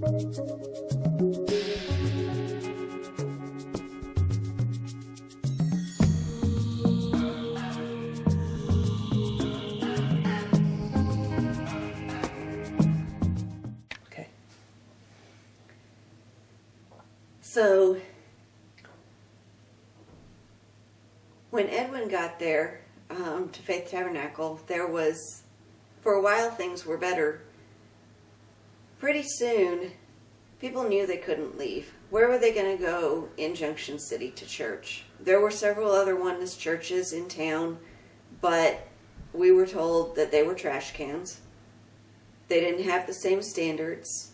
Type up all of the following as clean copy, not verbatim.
So, when Edwin got there to Faith Tabernacle, there was, for a while things were better. Pretty soon, people knew they couldn't leave. Where were they going to go in Junction City to church? There were several other Oneness churches in town, but we were told that they were trash cans. They didn't have the same standards.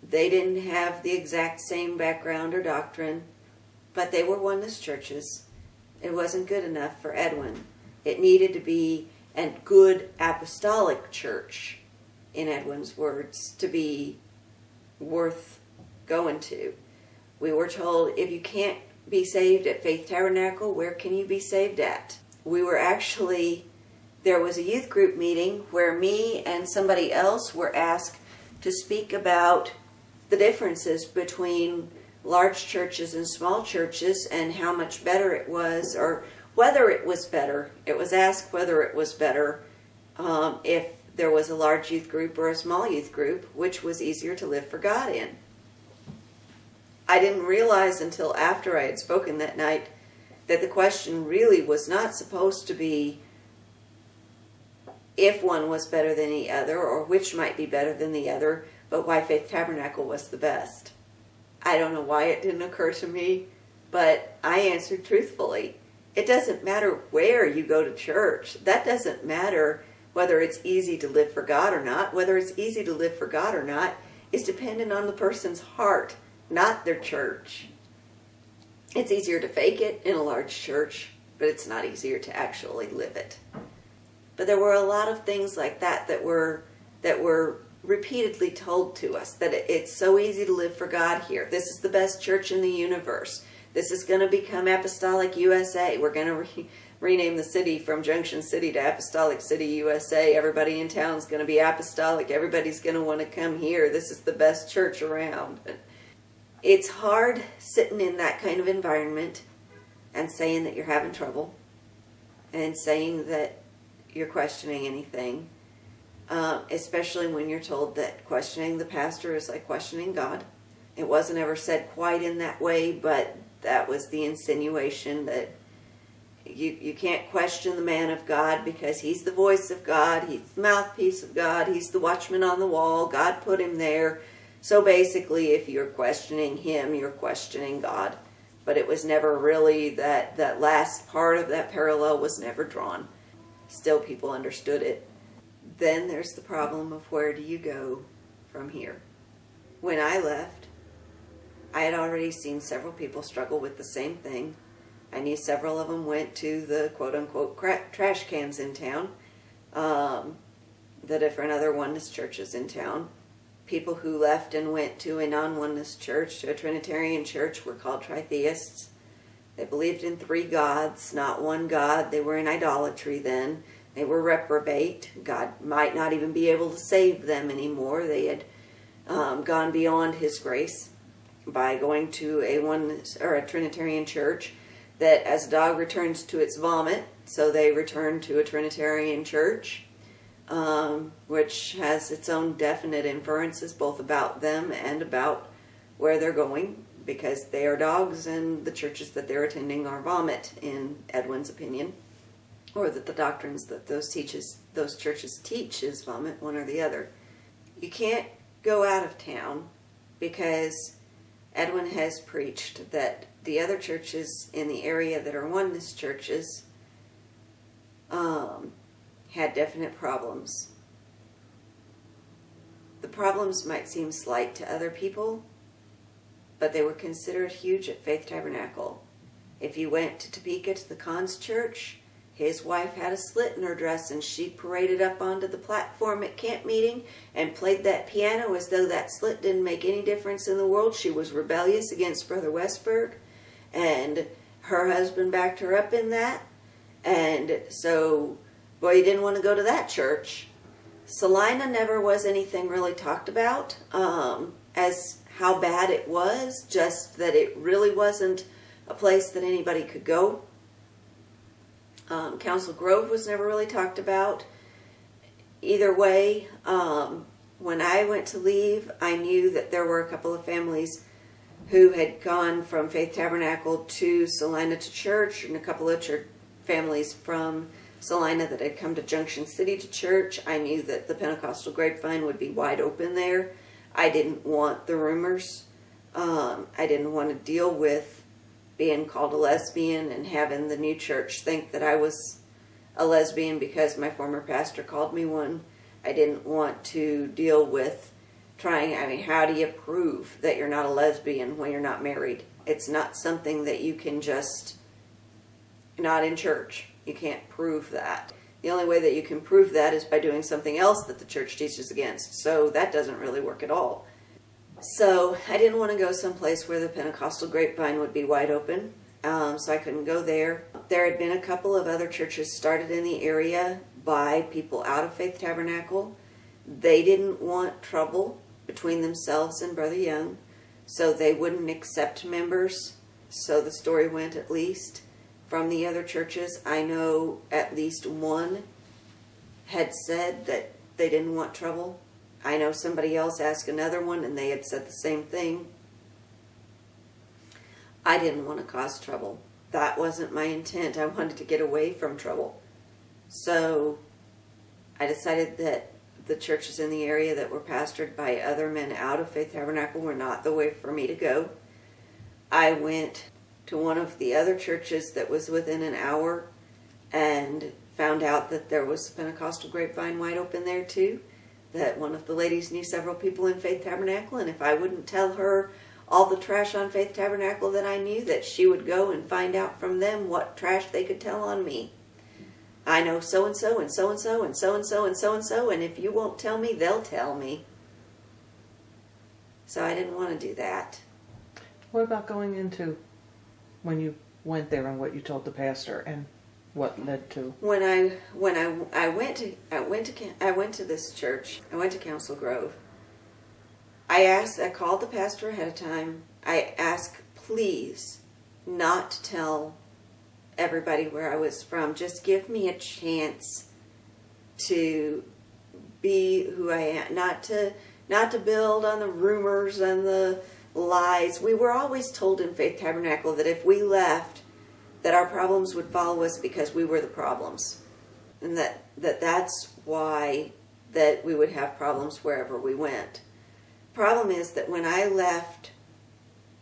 They didn't have the exact same background or doctrine, but they were Oneness churches. It wasn't good enough for Edwin. It needed to be a good apostolic church, in Edwin's words, to be worth going to. We were told, if you can't be saved at Faith Tabernacle, where can you be saved at? There was a youth group meeting where me and somebody else were asked to speak about the differences between large churches and small churches and how much better it was, or whether it was better. It was asked whether it was better if there was a large youth group or a small youth group, which was easier to live for God in. I didn't realize until after I had spoken that night that the question really was not supposed to be if one was better than the other or which might be better than the other, but why Faith Tabernacle was the best. I don't know why it didn't occur to me, but I answered truthfully. It doesn't matter where you go to church. That doesn't matter whether it's easy to live for God or not. Whether it's easy to live for God or not is dependent on the person's heart, not their church. It's easier to fake it in a large church, but it's not easier to actually live it. But there were a lot of things like that that were repeatedly told to us, that it's so easy to live for God here. This is the best church in the universe. This is going to become Apostolic USA. We're going to rename the city from Junction City to Apostolic City USA. Everybody in town is going to be apostolic. Everybody's going to want to come here. This is the best church around. It's hard sitting in that kind of environment and saying that you're having trouble and saying that you're questioning anything. Especially when you're told that questioning the pastor is like questioning God. It wasn't ever said quite in that way, but that was the insinuation, that you can't question the man of God because he's the voice of God, he's the mouthpiece of God, he's the watchman on the wall, God put him there. So basically, if you're questioning him, you're questioning God. But it was never really, that last part of that parallel was never drawn. Still, people understood it. Then there's the problem of where do you go from here? When I left, I had already seen several people struggle with the same thing. I knew several of them went to the quote-unquote trash cans in town, the different other Oneness churches in town. People who left and went to a non-Oneness church, to a Trinitarian church, were called tritheists. They believed in three gods, not one God. They were in idolatry then. They were reprobate. God might not even be able to save them anymore. They had gone beyond His grace by going to a Trinitarian church that, as a dog returns to its vomit, so they returned to a Trinitarian church, which has its own definite inferences both about them and about where they're going, because they are dogs and the churches that they're attending are vomit, in Edwin's opinion. Or that the doctrines that those churches teach is vomit, one or the other. You can't go out of town because Edwin has preached that the other churches in the area that are Oneness churches had definite problems. The problems might seem slight to other people, but they were considered huge at Faith Tabernacle. If you went to Topeka to the Cons church, his wife had a slit in her dress and she paraded up onto the platform at camp meeting and played that piano as though that slit didn't make any difference in the world. She was rebellious against Brother Westberg, and her husband backed her up in that. And so, boy, you didn't want to go to that church. Salina never was anything really talked about. as how bad it was, just that it really wasn't a place that anybody could go. Council Grove was never really talked about. Either way, when I went to leave, I knew that there were a couple of families who had gone from Faith Tabernacle to Salina to church, and a couple of families from Salina that had come to Junction City to church. I knew that the Pentecostal grapevine would be wide open there. I didn't want the rumors. I didn't want to deal with being called a lesbian and having the new church think that I was a lesbian because my former pastor called me one. I didn't want to deal with how do you prove that you're not a lesbian when you're not married? It's not something that you can just, not in church. You can't prove that. The only way that you can prove that is by doing something else that the church teaches against. So that doesn't really work at all. So I didn't want to go someplace where the Pentecostal grapevine would be wide open. So I couldn't go there. There had been a couple of other churches started in the area by people out of Faith Tabernacle. They didn't want trouble between themselves and Brother Young, so they wouldn't accept members. So the story went, at least from the other churches, I know at least one had said that they didn't want trouble. I know somebody else asked another one and they had said the same thing. I didn't want to cause trouble. That wasn't my intent. I wanted to get away from trouble. So I decided that the churches in the area that were pastored by other men out of Faith Tabernacle were not the way for me to go. I went to one of the other churches that was within an hour and found out that there was a Pentecostal grapevine wide open there too, that one of the ladies knew several people in Faith Tabernacle, and if I wouldn't tell her all the trash on Faith Tabernacle that I knew, that she would go and find out from them what trash they could tell on me. I know so-and-so and so-and-so and so-and-so and so-and-so, and if you won't tell me, they'll tell me. So I didn't want to do that. What about going into when you went there and what you told the pastor and what led to? When I went to this church, I went to Council Grove. I called the pastor ahead of time. I asked, please, not to tell everybody where I was from. Just give me a chance to be who I am. Not to build on the rumors and the lies. We were always told in Faith Tabernacle that if we left, that our problems would follow us because we were the problems. And that's why that we would have problems wherever we went. Problem is that when I left,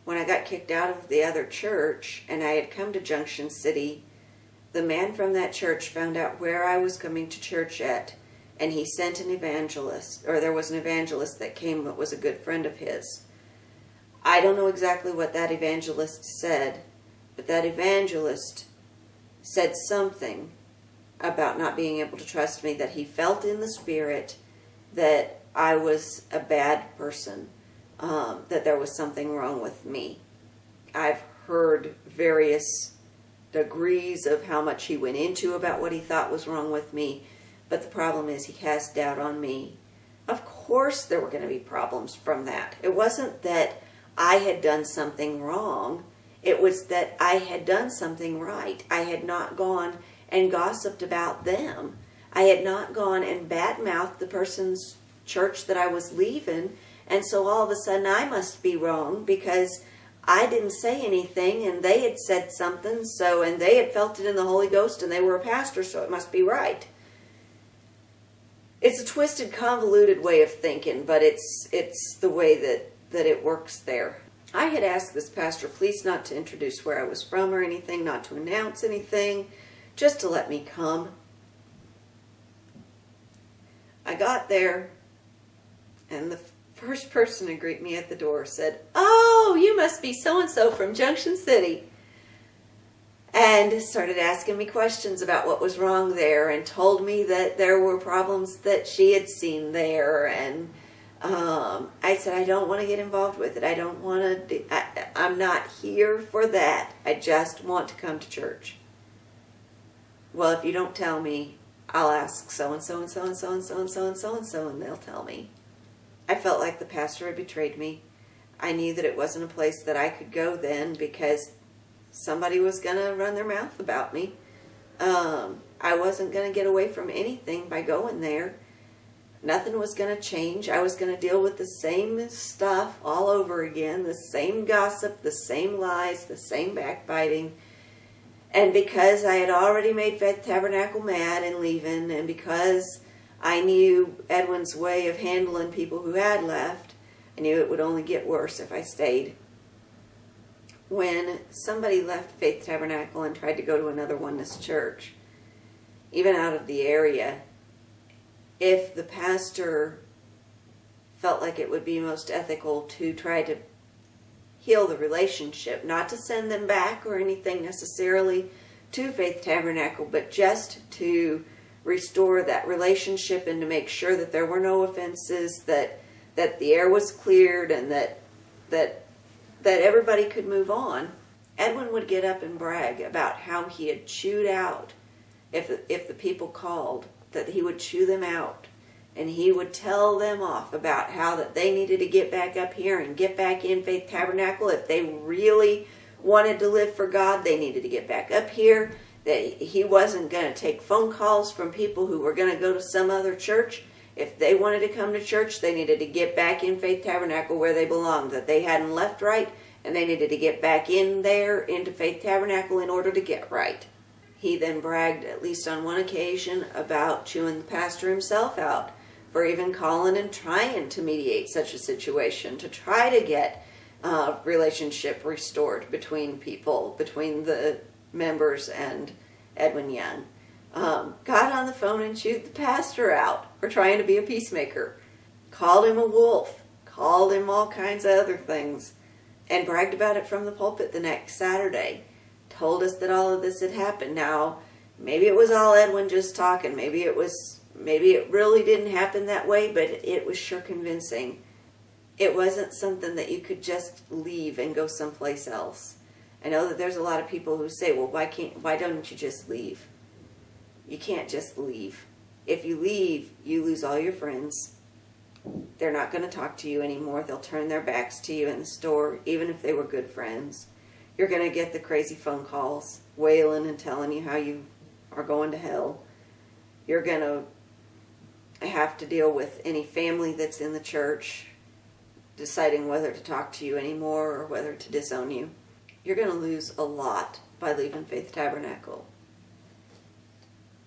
when I got kicked out of the other church and I had come to Junction City, the man from that church found out where I was coming to church at, and he sent an evangelist, or there was an evangelist that came that was a good friend of his. I don't know exactly what that evangelist said, but that evangelist said something about not being able to trust me, that he felt in the spirit that I was a bad person, that there was something wrong with me. I've heard various degrees of how much he went into about what he thought was wrong with me, but the problem is he cast doubt on me. Of course there were going to be problems from that. It wasn't that I had done something wrong. It was that I had done something right. I had not gone and gossiped about them. I had not gone and badmouthed the person's church that I was leaving, and so all of a sudden I must be wrong because I didn't say anything and they had said something, and they had felt it in the Holy Ghost and they were a pastor, so it must be right. It's a twisted, convoluted way of thinking, but it's the way that it works there. I had asked this pastor please not to introduce where I was from or anything, not to announce anything, just to let me come. I got there, and the first person to greet me at the door said, "Oh, you must be so-and-so from Junction City." And started asking me questions about what was wrong there, and told me that there were problems that she had seen there. And I said, I don't want to get involved with it. I don't want to, I'm not here for that. I just want to come to church. Well, if you don't tell me, I'll ask so-and-so and so-and-so and so-and-so and so-and-so, and they'll tell me. I felt like the pastor had betrayed me. I knew that it wasn't a place that I could go then because somebody was going to run their mouth about me. I wasn't going to get away from anything by going there. Nothing was going to change. I was going to deal with the same stuff all over again, the same gossip, the same lies, the same backbiting. And because I had already made Faith Tabernacle mad and leaving, and because I knew Edwin's way of handling people who had left, I knew it would only get worse if I stayed. When somebody left Faith Tabernacle and tried to go to another Oneness church, even out of the area, if the pastor felt like it would be most ethical to try to heal the relationship, not to send them back or anything necessarily to Faith Tabernacle, but just to restore that relationship and to make sure that there were no offenses, that the air was cleared, and that everybody could move on, Edwin would get up and brag about how he had chewed out, if the people called, that he would chew them out. And he would tell them off about how that they needed to get back up here and get back in Faith Tabernacle. If they really wanted to live for God, they needed to get back up here. That he wasn't going to take phone calls from people who were going to go to some other church. If they wanted to come to church, they needed to get back in Faith Tabernacle where they belonged. That they hadn't left right, and they needed to get back in there into Faith Tabernacle in order to get right. He then bragged, at least on one occasion, about chewing the pastor himself out for even calling and trying to mediate such a situation, to try to get relationship restored between people, between the members and Edwin Young. Got on the phone and chewed the pastor out for trying to be a peacemaker. Called him a wolf. Called him all kinds of other things. And bragged about it from the pulpit the next Saturday. Told us that all of this had happened. Now, maybe it was all Edwin just talking. Maybe it really didn't happen that way, but it was sure convincing. It wasn't something that you could just leave and go someplace else. I know that there's a lot of people who say, well, why don't you just leave? You can't just leave. If you leave, you lose all your friends. They're not going to talk to you anymore. They'll turn their backs to you in the store, even if they were good friends. You're going to get the crazy phone calls, wailing and telling you how you are going to hell. You're going to have to deal with any family that's in the church deciding whether to talk to you anymore or whether to disown you. You're going to lose a lot by leaving Faith Tabernacle.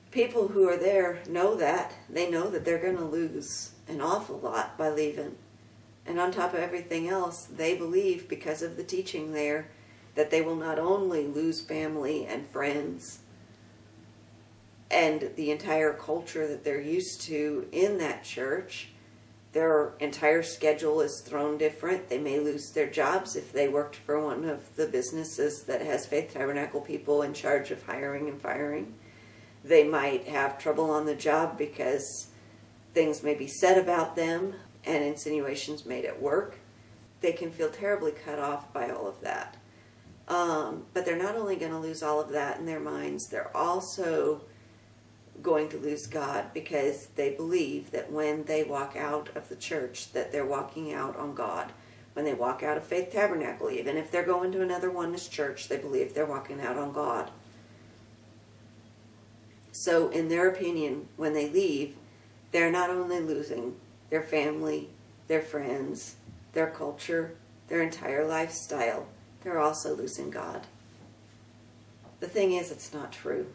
People who are there know that. They know that they're going to lose an awful lot by leaving. And on top of everything else, they believe, because of the teaching there, that they will not only lose family and friends and the entire culture that they're used to in that church. Their entire schedule is thrown different. They may lose their jobs if they worked for one of the businesses that has Faith Tabernacle people in charge of hiring and firing. They might have trouble on the job because things may be said about them and insinuations made at work. They can feel terribly cut off by all of that. But they're not only going to lose all of that in their minds, they're also going to lose God, because they believe that when they walk out of the church, that they're walking out on God. When they walk out of Faith Tabernacle, even if they're going to another Oneness church, they believe they're walking out on God. So in their opinion, when they leave, they're not only losing their family, their friends, their culture, their entire lifestyle, they're also losing God. The thing is, it's not true.